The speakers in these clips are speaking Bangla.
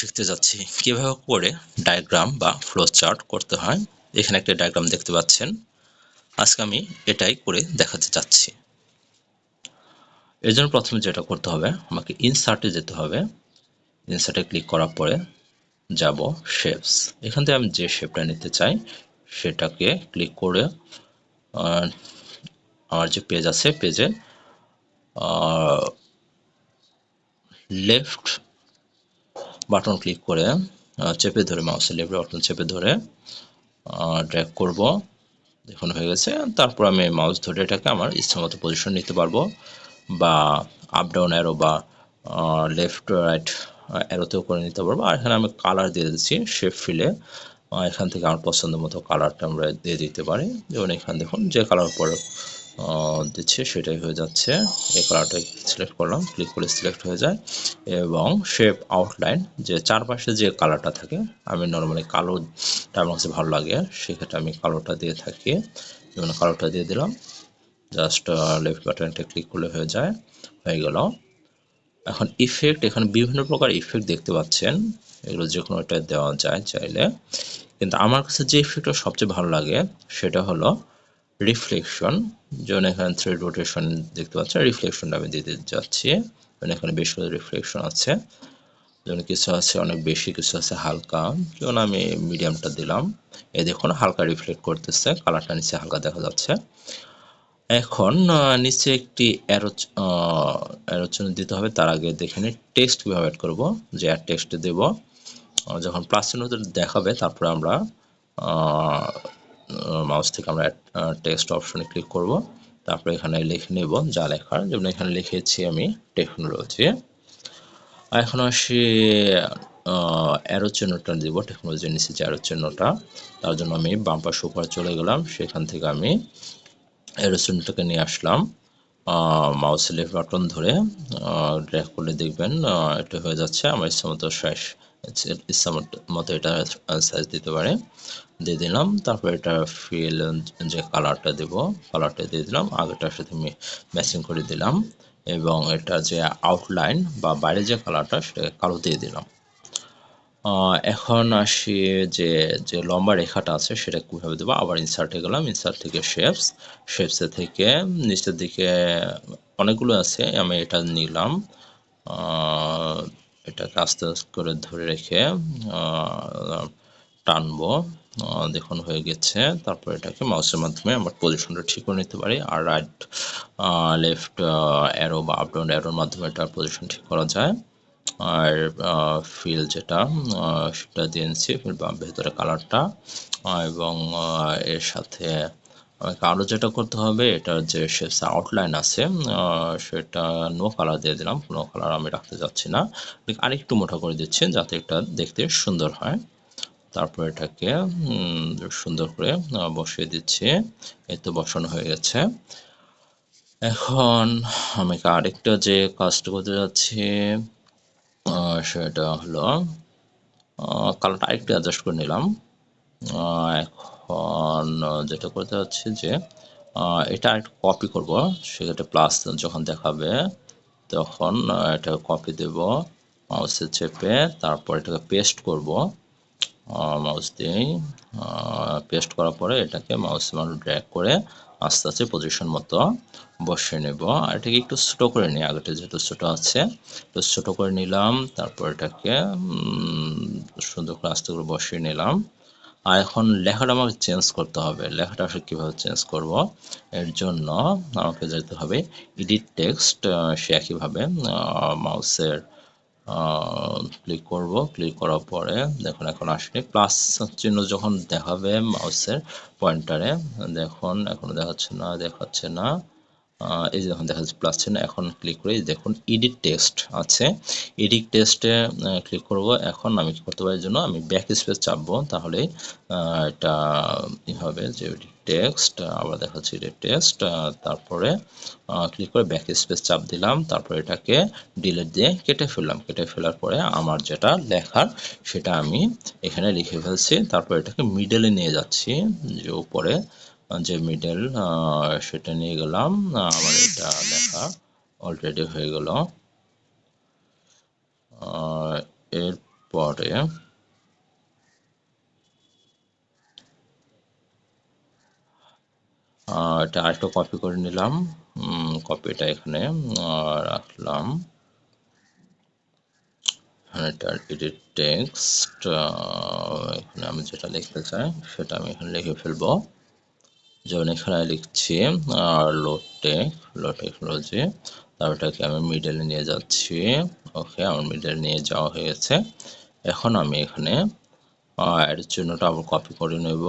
শিখতে যাচ্ছি কিভাবে করে ডায়াগ্রাম বা ফ্লো চার্ট করতে হয়। এখানে একটা ডায়াগ্রাম দেখতে পাচ্ছেন। আজকে আমি এটাই করে দেখাতে যাচ্ছি। এর জন্য প্রথমে যেটা করতে হবে, আমাকে ইনসার্টে যেতে হবে। ইনসার্টে ক্লিক করার পরে যাব শেপস। এখান থেকে আমি যে শেপটা নিতে চাই সেটাকে ক্লিক করে আমার যে পেজ আছে পেজে লেফট বাটন ক্লিক করে চেপে ধরে মাউসের লেফট বাটন চেপে ধরে ড্র্যাগ করব। দেখুন হয়ে গেছে। তারপর আমি মাউস ধরে এটাকে আমার ইচ্ছামতো পজিশন নিতে পারবো, বা আপ ডাউন অ্যারো বা লেফট রাইট অ্যারোতেও করে নিতে পারবো। আর এখানে আমি কালার দিয়ে দিচ্ছি শেপ ফিলে। এখান থেকে আমার পছন্দ মতো কালারটা আমরা দিয়ে দিতে পারি। যেমন এখানে দেখুন যে কালার পরে দিচ্ছে সেটাই হয়ে যাচ্ছে। এই কালারটা সিলেক্ট করলাম, ক্লিক করে সিলেক্ট হয়ে যায়। এবং শেপ আউটলাইন যে চারপাশে যে কালারটা থাকে, আমি নর্মালি কালোটা আমার কাছে ভালো লাগে, সেক্ষেত্রে আমি কালোটা দিয়ে থাকি। যেমন কালোটা দিয়ে দিলাম, জাস্ট লেফট বাটনটা ক্লিক করলে হয়ে যায়, হয়ে গেল। এখন ইফেক্ট, এখানে বিভিন্ন প্রকার ইফেক্ট দেখতে পাচ্ছেন, এগুলো যে কোনো একটা দেওয়া যায় চাইলে। কিন্তু আমার কাছে যে ইফেক্টটা সবচেয়ে ভালো লাগে সেটা হলো রিফ্লেকশন। যেমন এখানে থ্রেড রোটেশন দেখতে পাচ্ছেন, রিফ্লেকশনটা আমি দিতে যাচ্ছি। এখানে বেশ করে রিফ্লেকশন আছে, যেমন কিছু আছে অনেক বেশি, কিছু আছে হালকা। যেমন আমি মিডিয়ামটা দিলাম। এই দেখুন হালকা রিফ্লেক্ট করতেছে, কালারটা নিচে হালকা দেখা যাচ্ছে। এখন নিচে একটি অ্যারো চিহ্ন দিতে হবে। তার আগে দেখে নিই টেক্সট কিভাবে অ্যাড করবো। যে অ্যাড টেক্সট দেব, যখন প্লাস চিহ্ন দেখাবে তারপরে আমরা মাউস থেকে আমরা টেক্সট অপশনে ক্লিক করব। তারপরে এখানে লিখে নেব যা লেখার। যেমন এখানে লিখেছি আমি টেকনোলজি। এখন আসি অ্যারো চিহ্নটা দিব, টেকনোলজির নিচে যে অ্যারো চিহ্নটা, তার জন্য আমি বাম পাশে উপরে চলে গেলাম। সেখান থেকে আমি অ্যারো চিহ্নটাকে নিয়ে আসলাম, মাউস লেফট বাটন ধরে ড্র্যাগ করলে দেখবেন এটা হয়ে যাচ্ছে। আমার ইচ্ছামতো ইচ্ছামতো এটা সাইজ দিতে পারে, দিয়ে দিলাম। তারপর এটা ফিল যে কালারটা দেব, কালারটা দিয়ে দিলাম, আগেটার সাথে ম্যাচিং করে দিলাম। এবং এটা যে আউটলাইন বা বাইরে যে কালারটা সেটাকে কালো দিয়ে দিলাম। এখন আসি যে যে লম্বা রেখাটা আছে সেটা কীভাবে দেবো। আবার ইনসার্টে গেলাম, ইনসার্ট থেকে শেপস, শেপসে থেকে নিচের দিকে অনেকগুলো আছে, আমি এটা নিলাম। এটাকে আস্তে আস্তে করে ধরে রেখে টানবো, দেখুন হয়ে গেছে। তারপর এটাকে মাউসের মাধ্যমে আমরা পজিশনটা ঠিক করে নিতে পারি। আর রাইট লেফট অ্যারো বা আপ ডাউন অ্যারোর মাধ্যমে এটার পজিশন ঠিক করা যায়। আর ফিল যেটা সেটা দিয়ে নিচ্ছি, বা ভেতরে কালারটা। এবং এর সাথে আমাকে আরও যেটা করতে হবে, এটার যে শেপস আউটলাইন আছে সেটা নো কালার দিয়ে দিলাম, কোনো কালার আমি রাখতে যাচ্ছি না, আরেকটু মোটা করে দিচ্ছি যাতে এটা দেখতে সুন্দর হয়। তারপর এটাকে সুন্দর করে বসিয়ে দিচ্ছি। এই তো বসানো হয়ে গেছে। এখন আমি আরেকটা যে কাজটা করতে যাচ্ছি সেটা হলো কালারটা আরেকটু অ্যাডজাস্ট করে নিলাম। এখন যেটা করতে হচ্ছে যে এটা একটু কপি করব। সেক্ষেত্রে প্লাস যখন দেখাবে তখন এটা কপি দেব মাউসে চেপে, তারপর এটাকে পেস্ট করব মাউস দিয়েই। পেস্ট করার পরে এটাকে মাউস ড্র্যাগ করে আস্তে আস্তে পজিশন মতো বসিয়ে নেব। আর এটাকে একটু ছোটো করে নিই, আগেটা যেহেতু ছোটো আছে একটু ছোটো করে নিলাম। তারপর এটাকে সুন্দর করে আস্তে করে বসিয়ে নিলাম। আর এখন লেখাটা আমাকে চেঞ্জ করতে হবে। লেখাটা আসলে কীভাবে চেঞ্জ করব, এর জন্য আমাকে যেতে হবে এডিট টেক্সট। সে একইভাবে মাউসের ক্লিক করব, ক্লিক করার পরে দেখুন এখন আসলে প্লাস চিহ্ন যখন দেখাবে মাউসের পয়েন্টারে, দেখুন এখনো দেখাচ্ছে না। এই যে দেখুন দেখা যাচ্ছে প্লাস চিহ্ন। এখন ক্লিক করে দেখুন এডিট টেক্সট আছে, এডিট টেক্সটে ক্লিক করব। এখন আমি কি করতে পারি, জন্য আমি ব্যাক স্পেস চাপবো, তাহলে এটা হবে যে এডিট টেক্সট। আবার দেখাচ্ছি এডিট টেক্সট, তারপরে ক্লিক করে ব্যাক স্পেস চাপ দিলাম। তারপর এটাকে ডিলিট দিয়ে কেটে ফেললাম। কেটে ফেলার পরে আমার যেটা লেখার সেটা আমি এখানে লিখে ফেলছি। তারপর এটাকে মিডলে নিয়ে যাচ্ছি, যে উপরে যে মিডল সেটা নিয়ে গেলাম। আমার এটা লেখা অলরেডি হয়ে গেল। পরে এটা আরেকটু কপি করে নিলাম, কপিটা এখানে রাখলাম। এটার এডিট টেক্সট, এখানে আমি যেটা লিখতে চাই সেটা আমি এখানে লিখে ফেলবো। যেমন এখানে লিখছি লো টেকনোলজি, তারপরটাকে আমি মিডলে নিয়ে যাচ্ছি। ওকে, আমার মিডলে নিয়ে যাওয়া হয়ে গেছে। এখন আমি এখানে এর জন্যটা আবার কপি করে নেব।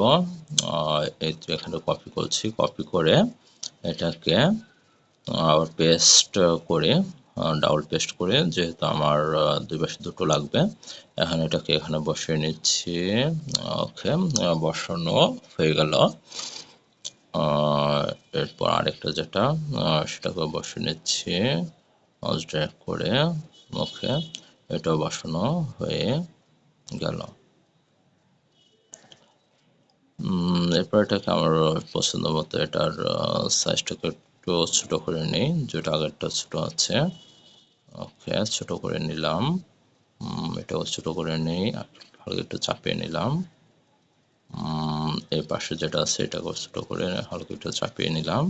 এই তো এখানে কপি করছি, কপি করে এটাকে আবার পেস্ট করে, ডাবল পেস্ট করে, যেহেতু আমার দুই পাশে দুটো লাগবে, এখন এটাকে এখানে বসিয়ে নিচ্ছি। ওকে, বসানো হয়ে গেল। এরপর আরেকটা যেটা সেটাকে বসিয়ে নিচ্ছি মাউস ড্র্যাগ করে। ওকে, এটাও বসানো হয়ে গেল। এরপর এটাকে আমার পছন্দ মতো এটার সাইজটাকে একটু ছোট করে নিই, যেটা আগেরটা ছোট আছে। ওকে, ছোট করে নিলাম। এটাও ছোট করে নিই, হালকা একটু চাপিয়ে নিলাম। এই পাশে যেটা আছে এটাকে ছোট করে হালকা একটু চাপিয়ে নিলাম।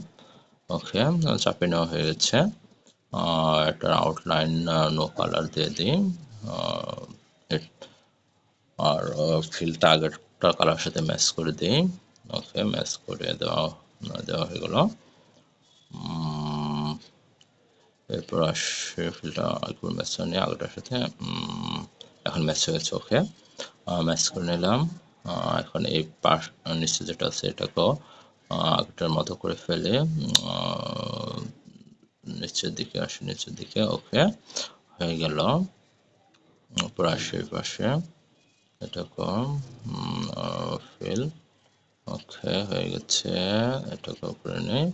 ওকে, চাপিয়ে নেওয়া হয়ে গেছে। এটার আউটলাইন নো কালার দিয়ে দিই, আর ফিলটা আগেরটা কালার সাথে ম্যাচ করে দিই। ওকে, ম্যাচ করে দেওয়া হয়ে গেল। এরপর আসে ফিলটা একটু ম্যাচ করে নিয়ে আগেরটার সাথে, এখন ম্যাচ হয়ে গেছে। ওকে, ম্যাচ করে নিলাম। এখন এই পাশ নিচে যেটা আছে এটাকেও আগেরটার মতো করে ফেলে নিচের দিকে আসে, নিচের দিকে। ওকে, হয়ে গেল। এরপর আসে এই পাশে এটাকেও ফিল। ওকে, হয়ে গেছে। এটাকে উপরে নেই,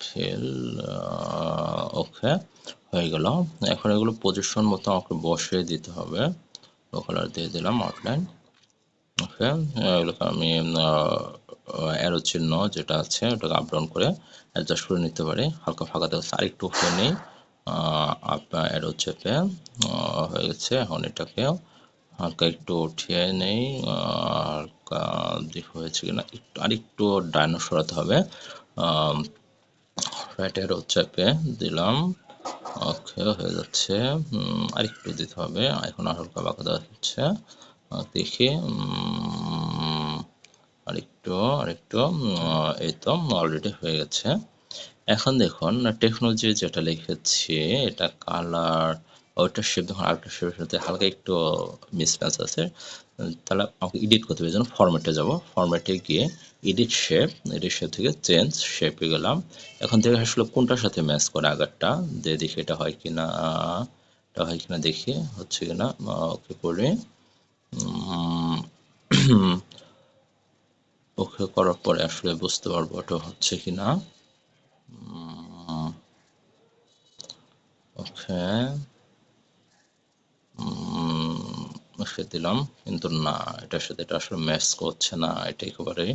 ফিল। ওকে, হয়ে গেল। এখন এগুলো পজিশন মতো আমাকে বসিয়ে দিতে হবে। লো কালার দিয়ে দিলাম, আউটলাইন। ওকে, এগুলোকে আমি অ্যারো চিহ্ন যেটা আছে ওটাকে আপ ডাউন করে অ্যাডজাস্ট করে নিতে পারি। হালকা ফাঁকা দেওয়া আরেকটু উপরে নেই, আপনার অ্যারো চেপে হয়ে গেছে। এখন এটাকে হালকা একটু উঠিয়ে নেই, হালকা দিক হয়েছে কিনা একটু আরেকটু ডাইনো সরাতে হবে। রাইট অ্যারো চেপে দিলাম। ওকে, হয়ে যাচ্ছে। আরেকটু দিতে হবে, এখন আর হালকা বাঁকা দেওয়া হচ্ছে। দেখি, আরেকটু আরেকটু, এই তো অলরেডি হয়ে গেছে। এখন দেখুন টেকনোলজি যেটা লিখেছি এটা কালার, ওইটার শেপ দেখুন আরেকটা শেপের সাথে হালকা একটু মিসম্যাচ আছে। তাহলে আমাকে এডিট করতে হবে, যেন ফরম্যাটে যাব, ফরম্যাটে গিয়ে এডিট শেপ থেকে চেঞ্জ শেপে গেলাম। এখন থেকে আসলে কোনটার সাথে ম্যাচ করে আগেরটা দিয়ে দেখি এটা হয় কিনা, দেখি হচ্ছে কিনা। ওকে করি, ওকে করার পরে আসলে বুঝতে পারবো ওটা হচ্ছে কিনা। ওকে, সে দিলাম, কিন্তু না, এটার সাথে এটা আসলে ম্যাচ করছে না। এটা একেবারে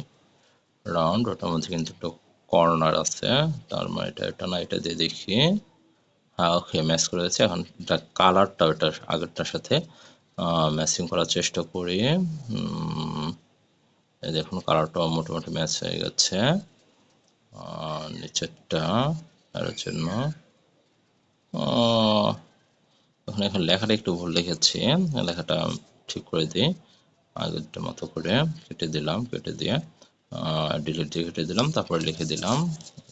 রাউন্ড, ওটার মধ্যে কিন্তু একটা কর্নার আছে, তার মানে এটা না, এটা দিয়ে দেখি। হ্যাঁ, ওকে, ম্যাচ করে গেছে। এখন এটা কালারটা ওটা আগেরটার সাথে ম্যাচিং করার চেষ্টা করি। এই দেখুন কালারটাও মোটামুটি ম্যাচ হয়ে গেছে। নিচেরটা এর জন্য এখন লেখাটা একটু ভুল লিখেছি, লেখাটা ঠিক করে দিই। আগেরটা মতো করে কেটে দিলাম, কেটে দিয়ে ডিলিট দিয়ে কেটে দিলাম, তারপরে লিখে দিলাম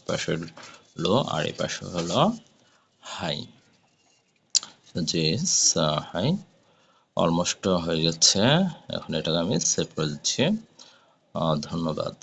পাশে লো আর এই পাশে হলো হাই। জিস হাই, অলমোস্ট হয়ে গেছে। এখন এটাকে আমি সেভ করে দিচ্ছি। ধন্যবাদ।